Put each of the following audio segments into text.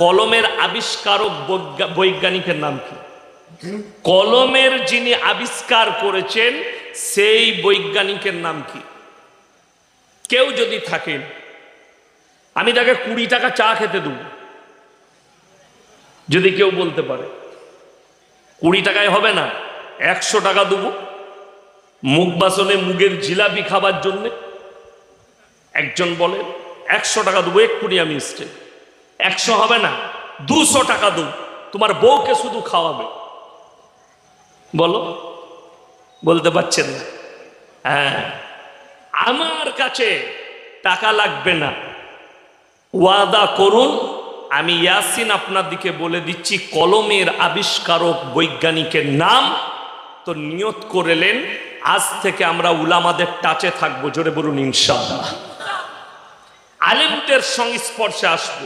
কলমের আবিষ্কারক বৈজ্ঞানিকের নাম কি? কলমের যিনি আবিষ্কার করেছেন সেই বৈজ্ঞানিকের নাম কি? কেউ যদি থাকেন, আমি তাকে 20 টাকা চা খেতে দেব, যদি কেউ বলতে পারে। 20 টাকায় হবে না, 100 টাকা দেবো মুখ বাসনে মুগের জিলাপি খাবার জন্য। একজন বলেন 100 টাকা দেবো, এক্ষুনি আমি এসছে। 100 হবে না, 200 টাকা দেবো, তোমার বউকে শুধু খাওয়াবে। বলো, বলতে পারছেন না? হ্যাঁ, আমার কাছে টাকা লাগবে না, ওয়াদা করুন। আমি ইয়াসিন আপনার দিকে বলে দিচ্ছি, কলমের আবিষ্কারক বৈজ্ঞানিকের নাম। তো নিয়ত করলেন, আজ থেকে আমরা উলামাদের টাচে থাকবো। জোরে বলুন ইনশাআল্লাহ। আলেমদের সংস্পর্শে আসবো।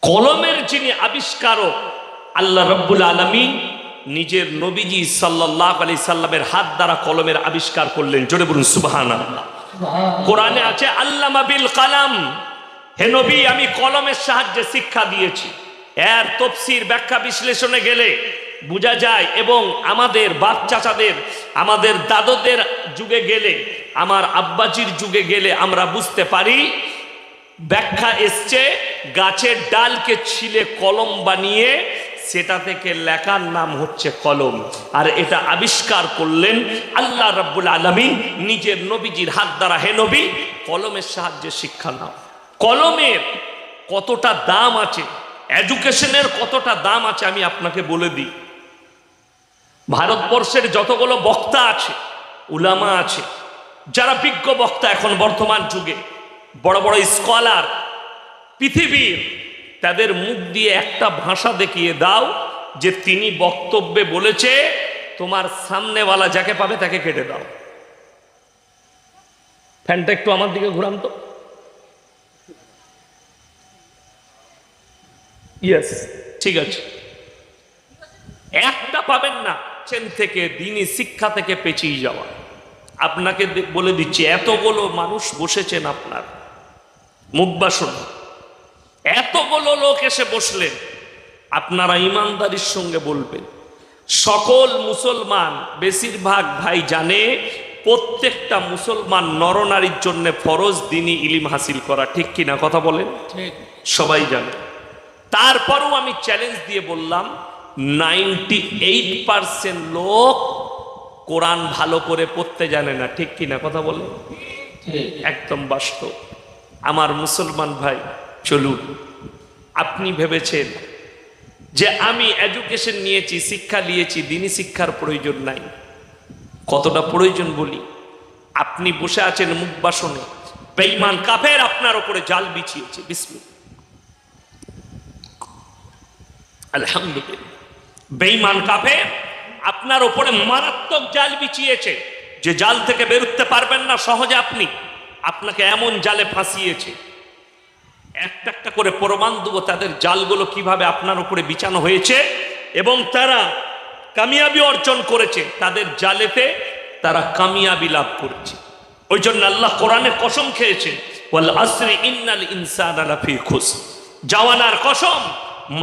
কলমের যিনি আবিষ্কারক, আল্লাহ রাব্বুল আলামিন নিজের নবীজি সাল্লাল্লাহু আলাইহি সাল্লামের হাত দ্বারা কলমের আবিষ্কার করলেন। জোরে বলুন সুবহানাল্লাহ। কোরআনে আছে আল্লামা বিল কালাম, হে নবী আমি কলমের সাহায্যে শিক্ষা দিয়েছি। এর তাফসীর ব্যাখ্যা বিশ্লেষণে গেলে বোঝা যায়, এবং আমাদের বাপ চাচাদের, আমাদের দাদুদের যুগে গেলে, আমার আব্বাজির যুগে গেলে আমরা বুঝতে পারি, ব্যাখ্যা এসছে গাছের ডালকে ছিলে কলম বানিয়ে সেটা থেকে লেখার নাম হচ্ছে কলম। আর এটা আবিষ্কার করলেন আল্লাহ রাব্বুল আলামিন নিজের নবীজির হাত দ্বারা। হে নবী, কলমের সাহায্যে শিক্ষা নাও। কলমের কতটা দাম আছে, এডুকেশনের কতটা দাম আছে আমি আপনাকে বলে দিই। ভারতবর্ষের যতগুলো বক্তা আছে, উলামা আছে, যারা বিজ্ঞ বক্তা এখন বর্তমান যুগে, বড় বড় স্কলার পৃথিবীর, তাদের মুখ দিয়ে একটা ভাষা দেখিয়ে দাও যে তিনি বক্তব্যে বলেছে তোমার সামনেওয়ালা যাকে পাবে তাকে কেটে দাও। ফ্যানটা একটু আমার দিকে ঘুরান তো। ইয়েস, ঠিক আছে। একটা পাবেন না। চেন থেকে, দিনই শিক্ষা থেকে পেছিয়ে যাওয়া। আপনাকে বলে দিচ্ছি, এতগুলো মানুষ বসেছেন আপনার মুখ বাসন, এতগুলো লোক এসে বসলেন, আপনারা ইমানদারির সঙ্গে বলবেন। সকল মুসলমান, বেশিরভাগ ভাই জানে প্রত্যেকটা মুসলমান নরনারীর জন্য ফরজ দ্বীনি ইলম হাসিল করা, ঠিক কিনা কথা বলেন? সবাই জানে। তারপরও আমি চ্যালেঞ্জ দিয়ে বললাম 98% লোক কোরআন ভালো করে পড়তে জানে না, ঠিক কিনা কথা বলেন? একদম বাস্তব। আমার মুসলমান ভাই, চলুন। আপনি ভেবেছেন যে আমি এডুকেশন নিয়েছি, শিক্ষা নিয়েছি, দ্বীনি শিক্ষার প্রয়োজন নাই। কতটা প্রয়োজন বলি। আপনি বসে আছেন মুখ বাসনে, বেঈমান কাফের আপনার উপরে জাল বিছিয়েছে। বিসমিল্লাহ, আলহামদুলিল্লাহ। বেঈমান কাফের আপনার উপরে মারাত্মক জাল বিছিয়েছে, যে জাল থেকে বেরোতে পারবেন না সহজে। আপনাকে এমন জালে ফাঁসিয়েছে, একটা একটা করে প্রমাণ দেবো তাদের জালগুলো কিভাবে আপনার উপরে বিছানো হয়েছে, এবং তারা কামিয়াবি অর্জন করেছে। তাদের জালেতে তারা কামিয়াবি লাভ করেছে। ওই জন্য আল্লাহ কোরআনে কসম খেয়েছেন, ওয়াল আসরি ইন্নাল ইনসানা লাফি খুসর। জাওয়ানার কসম,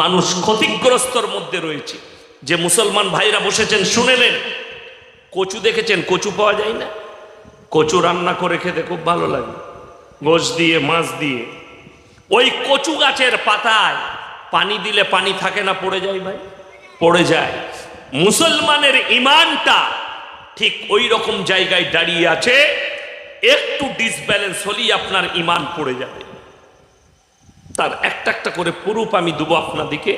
মানুষ ক্ষতিগ্রস্তর মধ্যে রয়েছে। যে মুসলমান ভাইরা বসেছেন শুনেলেন। কচু দেখেছেন? কচু পাওয়া যায় না? কচু রান্না করে খেতে খুব ভালো লাগে, গোশ দিয়ে, মাছ দিয়ে। ওই কচু গাছের পাতায় পানি দিলে পানি থাকে না, পড়ে যায় ভাই, পড়ে যায়। মুসলমানের ইমানটা ঠিক ওই রকম জায়গায় দাঁড়িয়ে আছে। একটু ডিসব্যালেন্স হলেই আপনার ইমান পড়ে যাবে। তার একটা একটা করে প্রুফ আমি দেবো আপনাদিকে,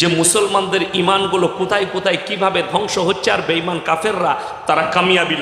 যে মুসলমানদের ইমানগুলো কোথায় কোথায় কিভাবে ধ্বংস হচ্ছে, আর বেঈমান কাফেররা তারা কামিয়াবি